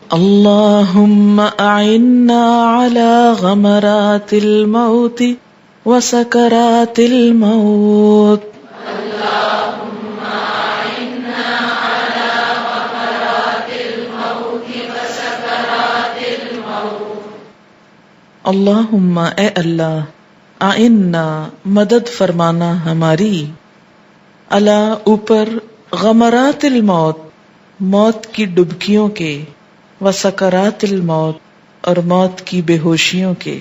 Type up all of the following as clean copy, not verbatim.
اللہم اعنا علی غمرات الموت وسکرات الموت. اللہم اے اللہ، اعنا مدد فرمانا ہماری، علی اوپر، غمرات الموت موت کی ڈبکیوں کے، وسکرات الموت اور موت کی بے ہوشیوں کے.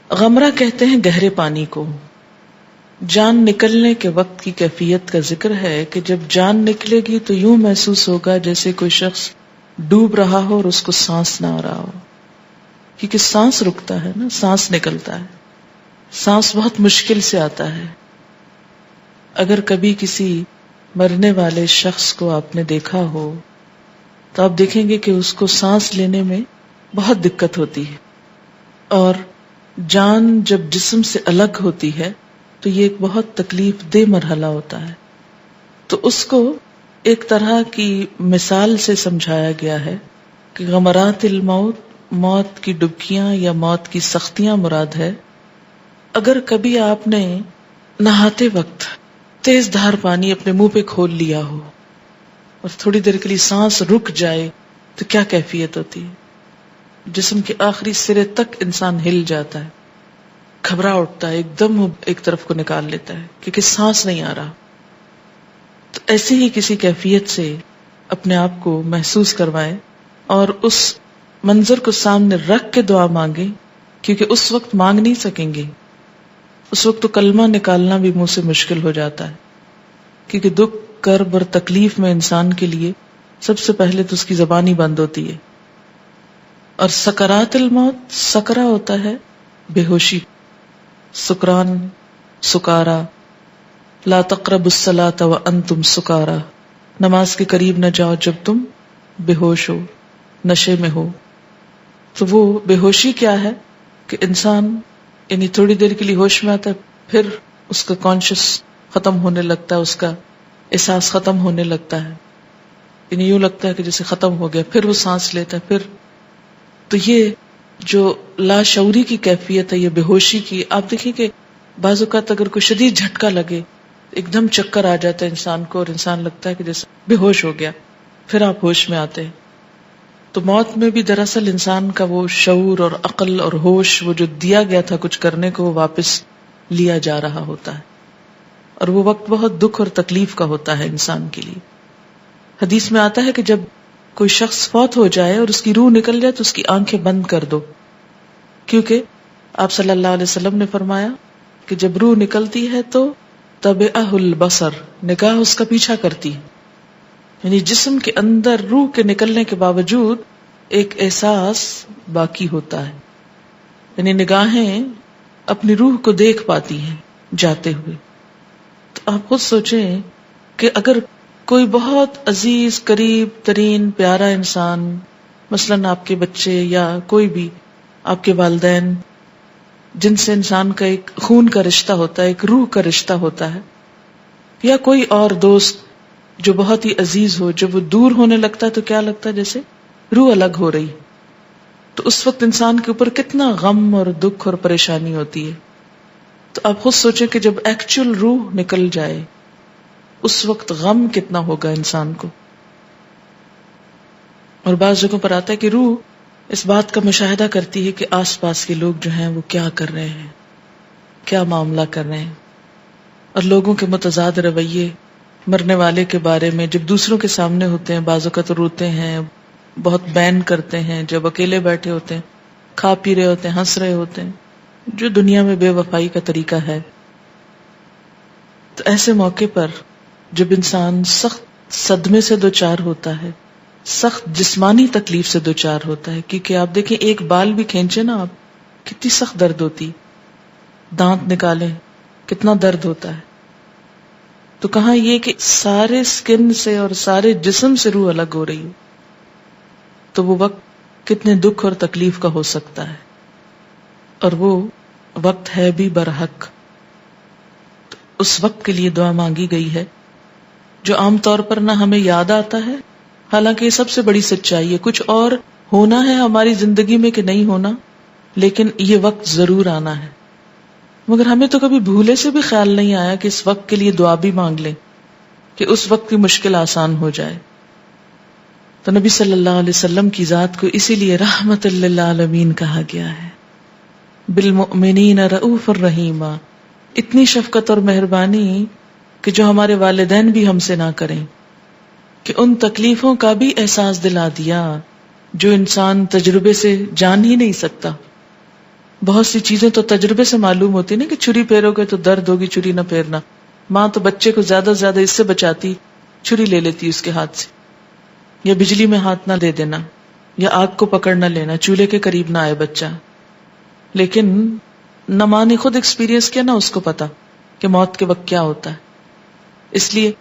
غمرہ کہتے ہیں گہرے پانی کو. جان نکلنے کے وقت کی کیفیت کا ذکر ہے کہ جب جان نکلے گی تو یوں محسوس ہوگا جیسے کوئی شخص ڈوب رہا ہو اور اس کو سانس نہ آ رہا ہو، کیونکہ سانس رکتا ہے نا، سانس نکلتا ہے. سانس بہت مشکل سے آتا ہے. اگر کبھی کسی مرنے والے شخص کو آپ نے دیکھا ہو تو آپ دیکھیں گے کہ اس کو سانس لینے میں بہت دقت ہوتی ہے، اور جان جب جسم سے الگ ہوتی ہے تو یہ ایک بہت تکلیف دہ مرحلہ ہوتا ہے. تو اس کو ایک طرح کی مثال سے سمجھایا گیا ہے کہ غمرات الموت، موت کی ڈبکیاں یا موت کی سختیاں مراد ہے. اگر کبھی آپ نے نہاتے وقت تیز دھار پانی اپنے منہ پہ کھول لیا ہو اور تھوڑی دیر کے لیے سانس رک جائے تو کیا کیفیت ہوتی ہے؟ جسم کے آخری سرے تک انسان ہل جاتا ہے، گھبرا اٹھتا ہے، ایک دم ایک طرف کو نکال لیتا ہے کیونکہ سانس نہیں آ رہا. تو ایسی ہی کسی کیفیت سے اپنے آپ کو محسوس کروائیں اور اس منظر کو سامنے رکھ کے دعا مانگیں، کیونکہ اس وقت مانگ نہیں سکیں گے. اس وقت تو کلمہ نکالنا بھی منہ سے مشکل ہو جاتا ہے، کیونکہ دکھ، کرب اور تکلیف میں انسان کے لیے سب سے پہلے تو اس کی زبان ہی بند ہوتی ہے. اور سکرات الموت، سکرا ہوتا ہے بے ہوشی، سکران، سکارا. لا تقربوا الصلاة وانتم سکارا، نماز کے قریب نہ جاؤ جب تم بے ہوش ہو، نشے میں ہو. تو وہ بے ہوشی کیا ہے کہ انسان یعنی تھوڑی دیر کے لیے ہوش میں آتا ہے، پھر اس کا کانشس ختم ہونے لگتا ہے، اس کا احساس ختم ہونے لگتا ہے، یعنی یوں لگتا ہے کہ جیسے ختم ہو گیا، پھر وہ سانس لیتا ہے. پھر تو یہ جو لاشعوری کی کیفیت ہے، یہ بے ہوشی کی. آپ دیکھیں کہ بعض اوقات اگر کوئی شدید جھٹکا لگے، ایک دم چکر آ جاتا ہے انسان کو اور انسان لگتا ہے کہ جیسے بے ہوش ہو گیا، پھر آپ ہوش میں آتے ہیں. تو موت میں بھی دراصل انسان کا وہ شعور اور عقل اور ہوش، وہ جو دیا گیا تھا کچھ کرنے کو، وہ واپس لیا جا رہا ہوتا ہے، اور وہ وقت بہت دکھ اور تکلیف کا ہوتا ہے انسان کے لیے. حدیث میں آتا ہے کہ جب کوئی شخص فوت ہو جائے اور اس کی روح نکل جائے تو اس کی آنکھیں بند کر دو، کیونکہ آپ صلی اللہ علیہ وسلم نے فرمایا کہ جب روح نکلتی ہے تو تبعہ البصر، نگاہ اس کا پیچھا کرتی ہے. یعنی جسم کے اندر روح کے نکلنے کے باوجود ایک احساس باقی ہوتا ہے، یعنی نگاہیں اپنی روح کو دیکھ پاتی ہیں جاتے ہوئے. تو آپ خود سوچیں کہ اگر کوئی بہت عزیز، قریب ترین، پیارا انسان، مثلاً آپ کے بچے یا کوئی بھی آپ کے والدین، جن سے انسان کا ایک خون کا رشتہ ہوتا ہے، ایک روح کا رشتہ ہوتا ہے، یا کوئی اور دوست جو بہت ہی عزیز ہو، جب وہ دور ہونے لگتا ہے تو کیا لگتا ہے جیسے روح الگ ہو رہی. تو اس وقت انسان کے اوپر کتنا غم اور دکھ اور پریشانی ہوتی ہے. تو آپ خود سوچیں کہ جب ایکچوئل روح نکل جائے اس وقت غم کتنا ہوگا انسان کو. اور بعض جگہوں پر آتا ہے کہ روح اس بات کا مشاہدہ کرتی ہے کہ آس پاس کے لوگ جو ہیں وہ کیا کر رہے ہیں، کیا معاملہ کر رہے ہیں. اور لوگوں کے متضاد رویے مرنے والے کے بارے میں جب دوسروں کے سامنے ہوتے ہیں، بعض اوقات روتے ہیں، بہت بین کرتے ہیں. جب اکیلے بیٹھے ہوتے ہیں، کھا پی رہے ہوتے ہیں، ہنس رہے ہوتے ہیں، جو دنیا میں بے وفائی کا طریقہ ہے. تو ایسے موقع پر جب انسان سخت صدمے سے دوچار ہوتا ہے، سخت جسمانی تکلیف سے دوچار ہوتا ہے، کیونکہ آپ دیکھیں ایک بال بھی کھینچے نا آپ، کتنی سخت درد ہوتی، دانت نکالیں کتنا درد ہوتا ہے. تو کہاں یہ کہ سارے اسکن سے اور سارے جسم سے روح الگ ہو رہی ہو، تو وہ وقت کتنے دکھ اور تکلیف کا ہو سکتا ہے. اور وہ وقت ہے بھی برحق. تو اس وقت کے لیے دعا مانگی گئی ہے جو عام طور پر نہ ہمیں یاد آتا ہے، حالانکہ یہ سب سے بڑی سچائی ہے. کچھ اور ہونا ہے ہماری زندگی میں کہ نہیں ہونا، لیکن یہ وقت ضرور آنا ہے. مگر ہمیں تو کبھی بھولے سے بھی خیال نہیں آیا کہ اس وقت کے لیے دعا بھی مانگ لیں کہ اس وقت کی مشکل آسان ہو جائے. تو نبی صلی اللہ علیہ وسلم کی ذات کو اسی لیے رحمت للعالمین کہا گیا ہے. بالمؤمنین رؤوف الرحیم، اتنی شفقت اور مہربانی کہ جو ہمارے والدین بھی ہم سے نہ کریں، کہ ان تکلیفوں کا بھی احساس دلا دیا جو انسان تجربے سے جان ہی نہیں سکتا. بہت سی چیزیں تو تجربے سے معلوم ہوتی نا، کہ چھری پھیرو گے تو درد ہوگی، چھری نہ پھیرنا. ماں تو بچے کو زیادہ سے زیادہ اس سے بچاتی، چھری لے لیتی اس کے ہاتھ سے، یا بجلی میں ہاتھ نہ دے دینا، یا آگ کو پکڑ نہ لینا، چولہے کے قریب نہ آئے بچہ. لیکن نہ ماں نے خود ایکسپیرینس کیا، نہ اس کو پتا کہ موت کے وقت کیا ہوتا ہے. اس لیے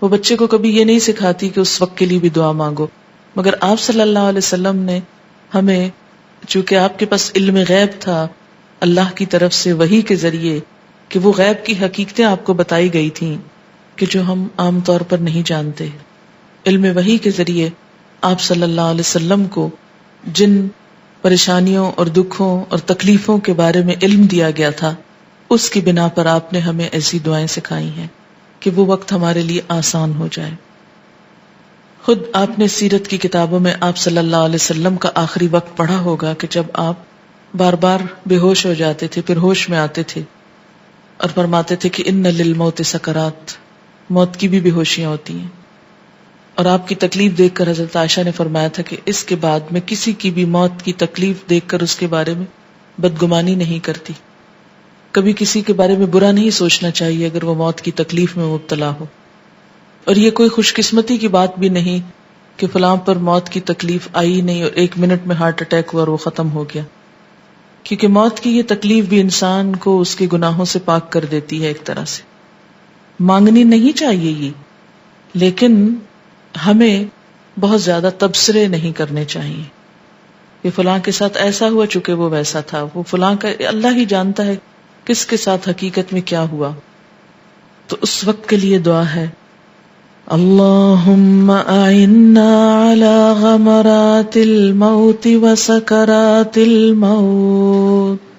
وہ بچے کو کبھی یہ نہیں سکھاتی کہ اس وقت کے لیے بھی دعا مانگو. مگر آپ صلی اللہ علیہ وسلم نے ہمیں، چونکہ آپ کے پاس علم غیب تھا اللہ کی طرف سے وحی کے ذریعے، کہ وہ غیب کی حقیقتیں آپ کو بتائی گئی تھیں کہ جو ہم عام طور پر نہیں جانتے. علم وحی کے ذریعے آپ صلی اللہ علیہ وسلم کو جن پریشانیوں اور دکھوں اور تکلیفوں کے بارے میں علم دیا گیا تھا، اس کی بنا پر آپ نے ہمیں ایسی دعائیں سکھائی ہیں کہ وہ وقت ہمارے لیے آسان ہو جائے. خود آپ نے سیرت کی کتابوں میں آپ صلی اللہ علیہ وسلم کا آخری وقت پڑھا ہوگا کہ جب آپ بار بار بے ہوش ہو جاتے تھے، پھر ہوش میں آتے تھے اور فرماتے تھے کہ ان للموت سکرات، موت کی بھی بے ہوشیاں ہوتی ہیں. اور آپ کی تکلیف دیکھ کر حضرت عائشہ نے فرمایا تھا کہ اس کے بعد میں کسی کی بھی موت کی تکلیف دیکھ کر اس کے بارے میں بدگمانی نہیں کرتی. کبھی کسی کے بارے میں برا نہیں سوچنا چاہیے اگر وہ موت کی تکلیف میں مبتلا ہو. اور یہ کوئی خوش قسمتی کی بات بھی نہیں کہ فلاں پر موت کی تکلیف آئی نہیں اور 1 منٹ میں ہارٹ اٹیک ہوا اور وہ ختم ہو گیا. کیونکہ موت کی یہ تکلیف بھی انسان کو اس کے گناہوں سے پاک کر دیتی ہے. ایک طرح سے مانگنی نہیں چاہیے یہ، لیکن ہمیں بہت زیادہ تبصرے نہیں کرنے چاہیے کہ فلاں کے ساتھ ایسا ہوا چونکہ وہ ویسا تھا. وہ فلاں کا اللہ ہی جانتا ہے کس کے ساتھ حقیقت میں کیا ہوا. تو اس وقت کے لیے دعا ہے اللہم اعنا علی غمرات الموت وسکرات الموت